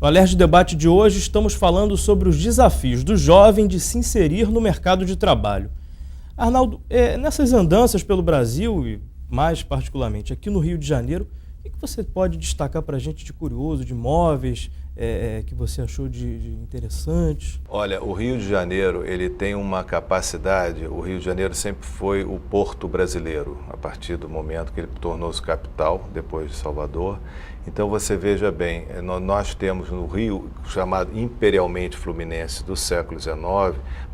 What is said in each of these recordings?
No Alerj Debate de hoje estamos falando sobre os desafios do jovem de se inserir no mercado de trabalho. Arnaldo, nessas andanças pelo Brasil e mais particularmente aqui no Rio de Janeiro, o que você pode destacar para a gente de curioso, de imóveis que você achou de interessantes? Olha, o Rio de Janeiro, ele tem uma capacidade, o Rio de Janeiro sempre foi o porto brasileiro, a partir do momento que ele tornou-se capital, depois de Salvador. Então você veja bem, nós temos no Rio, chamado imperialmente fluminense do século XIX,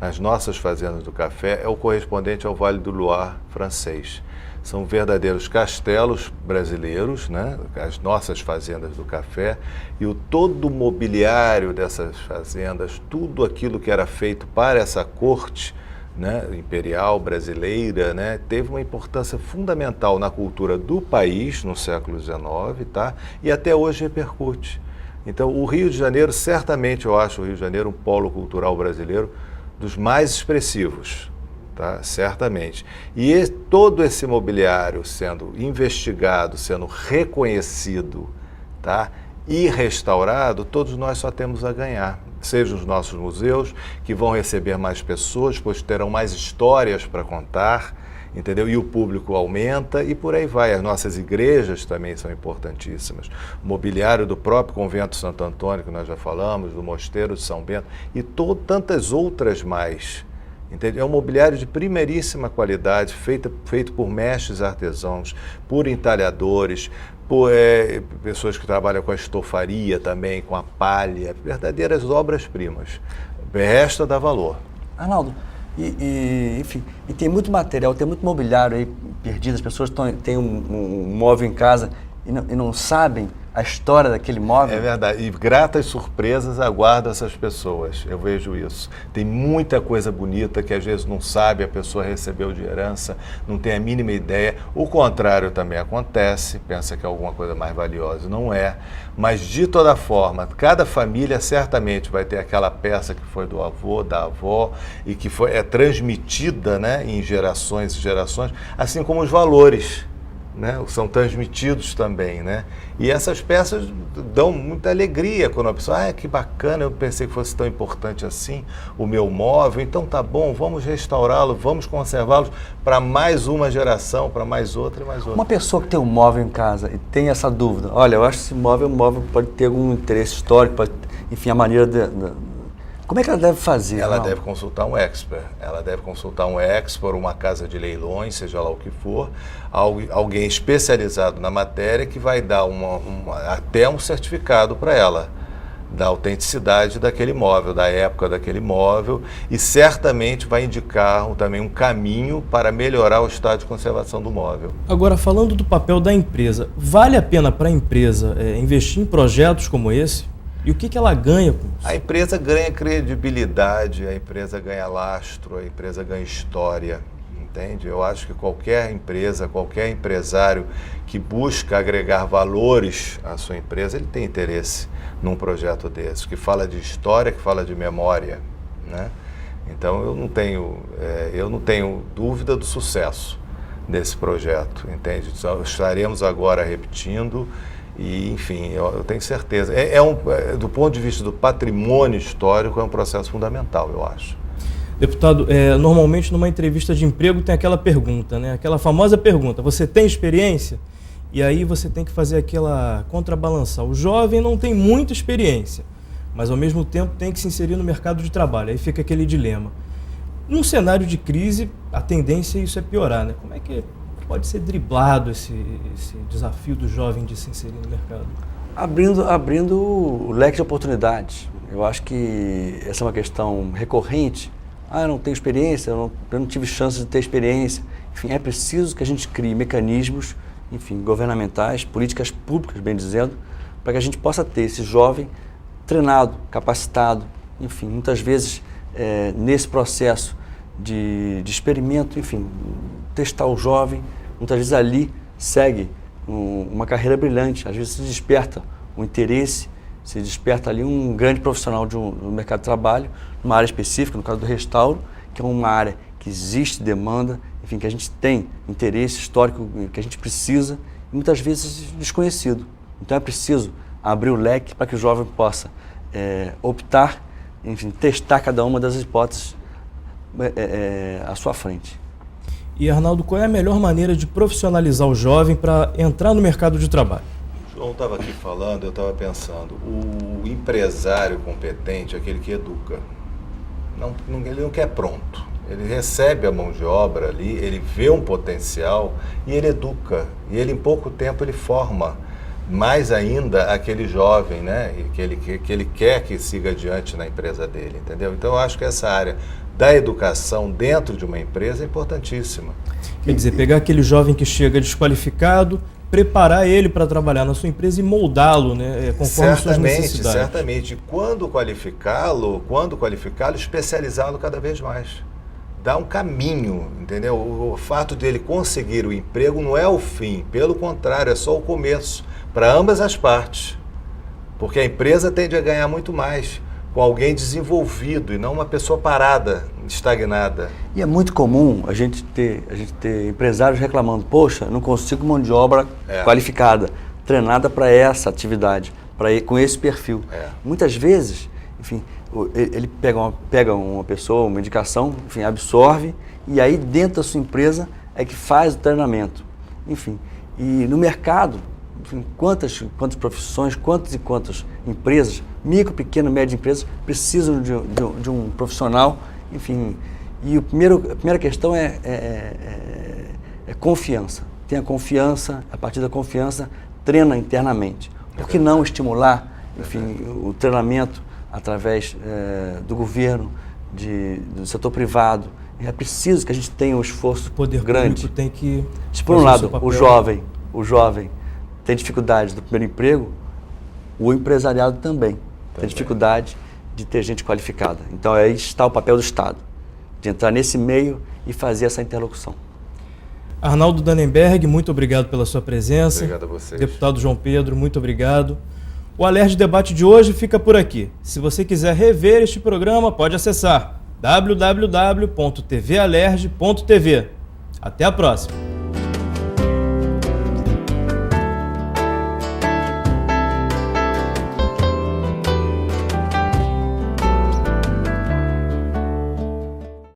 nas nossas fazendas do café, é o correspondente ao Vale do Loire francês. São verdadeiros castelos brasileiros, né? As nossas fazendas do café, e todo o mobiliário dessas fazendas, tudo aquilo que era feito para essa corte, né, imperial brasileira, né, teve uma importância fundamental na cultura do país no século XIX, tá? E até hoje repercute. Então, o Rio de Janeiro, certamente eu acho o Rio de Janeiro um polo cultural brasileiro dos mais expressivos. Tá? Certamente. E todo esse mobiliário sendo investigado, sendo reconhecido, tá? E restaurado, todos nós só temos a ganhar. Sejam os nossos museus, que vão receber mais pessoas, pois terão mais histórias para contar, entendeu? E o público aumenta e por aí vai. As nossas igrejas também são importantíssimas. O mobiliário do próprio Convento Santo Antônio, que nós já falamos, do Mosteiro de São Bento e tantas outras mais. Entende? É um mobiliário de primeiríssima qualidade, feito por mestres artesãos, por entalhadores, por pessoas que trabalham com a estofaria também, com a palha, verdadeiras obras-primas. Resta dar valor. Arnaldo, enfim, e tem muito material, tem muito mobiliário aí perdido, as pessoas têm um móvel em casa e não sabem a história daquele móvel. É verdade, e gratas surpresas aguardam essas pessoas, eu vejo isso. Tem muita coisa bonita que às vezes não sabe, a pessoa recebeu de herança, não tem a mínima ideia. O contrário também acontece, pensa que é alguma coisa mais valiosa, não é. Mas de toda forma, cada família certamente vai ter aquela peça que foi do avô, da avó, e que é transmitida, né, em gerações e gerações, assim como os valores, né, são transmitidos também, né? E essas peças dão muita alegria quando a pessoa, que bacana, eu pensei que fosse tão importante assim o meu móvel, então tá bom, vamos restaurá-lo, vamos conservá-lo para mais uma geração, para mais outra e mais outra. Uma pessoa que tem um móvel em casa e tem essa dúvida, olha, eu acho que esse móvel pode ter algum interesse histórico, enfim, a maneira como é que ela deve fazer? Ela deve consultar um expert. Ela deve consultar um expert, uma casa de leilões, seja lá o que for, alguém especializado na matéria que vai dar até um certificado para ela, da autenticidade daquele móvel, da época daquele móvel, e certamente vai indicar também um caminho para melhorar o estado de conservação do móvel. Agora, falando do papel da empresa, vale a pena para a empresa investir em projetos como esse? E o que ela ganha com isso? A empresa ganha credibilidade, a empresa ganha lastro, a empresa ganha história, entende? Eu acho que qualquer empresa, qualquer empresário que busca agregar valores à sua empresa, ele tem interesse num projeto desse, que fala de história, que fala de memória, né? Então eu não tenho dúvida do sucesso desse projeto, entende? Estaremos agora repetindo. E, enfim, eu tenho certeza. Do ponto de vista do patrimônio histórico, é um processo fundamental, eu acho. Deputado, normalmente numa entrevista de emprego tem aquela pergunta, né? Aquela famosa pergunta, você tem experiência? E aí você tem que fazer aquela contrabalançar. O jovem não tem muita experiência, mas ao mesmo tempo tem que se inserir no mercado de trabalho. Aí fica aquele dilema. Num cenário de crise, a tendência é isso piorar, né? Como é que pode ser driblado esse desafio do jovem de se inserir no mercado? Abrindo o leque de oportunidades. Eu acho que essa é uma questão recorrente. Eu não tenho experiência, eu não tive chance de ter experiência. Enfim, é preciso que a gente crie mecanismos, enfim, governamentais, políticas públicas, bem dizendo, para que a gente possa ter esse jovem treinado, capacitado, enfim, muitas vezes nesse processo de experimento, enfim, testar o jovem, muitas vezes ali segue uma carreira brilhante, às vezes se desperta um interesse, se desperta ali um grande profissional do mercado de trabalho, numa área específica, no caso do restauro, que é uma área que existe demanda, enfim, que a gente tem interesse histórico, que a gente precisa, e muitas vezes desconhecido. Então é preciso abrir o leque para que o jovem possa optar, enfim, testar cada uma das hipóteses à sua frente. E, Arnaldo, qual é a melhor maneira de profissionalizar o jovem para entrar no mercado de trabalho? O João estava aqui falando, eu estava pensando, o empresário competente é aquele que educa. Ele não quer pronto. Ele recebe a mão de obra ali, ele vê um potencial e ele educa. E ele, em pouco tempo, ele forma mais ainda aquele jovem, né? Que ele quer que siga adiante na empresa dele, entendeu? Então, eu acho que essa área da educação dentro de uma empresa é importantíssima. Quer dizer, pegar aquele jovem que chega desqualificado, preparar ele para trabalhar na sua empresa e moldá-lo, né, conforme as suas necessidades. Certamente. Quando qualificá-lo, especializá-lo cada vez mais. Dá um caminho, entendeu? O fato dele conseguir o emprego não é o fim, pelo contrário, é só o começo, para ambas as partes. Porque a empresa tende a ganhar muito mais com alguém desenvolvido e não uma pessoa parada, estagnada. E é muito comum a gente ter empresários reclamando, poxa, não consigo mão de obra qualificada, treinada para essa atividade, com esse perfil. Muitas vezes, enfim, ele pega uma pessoa, uma indicação, enfim, absorve, e aí dentro da sua empresa é que faz o treinamento. Enfim, e no mercado, enfim, quantas profissões, quantas e quantas empresas, micro, pequena, média empresas, precisam de um profissional, enfim. E a primeira questão é confiança. Tenha confiança, a partir da confiança, treina internamente. Por que não estimular, enfim, o treinamento através do governo, do setor privado? É preciso que a gente tenha um esforço grande. O poder público tem que... Se por um lado o jovem tem dificuldade do primeiro emprego, o empresariado também tem dificuldade de ter gente qualificada. Então aí está o papel do Estado, de entrar nesse meio e fazer essa interlocução. Arnaldo Dannenberg, muito obrigado pela sua presença. Obrigado a vocês. Deputado João Pedro, muito obrigado. O Alerj Debate de hoje fica por aqui. Se você quiser rever este programa, pode acessar www.tvalerj.tv. Até a próxima!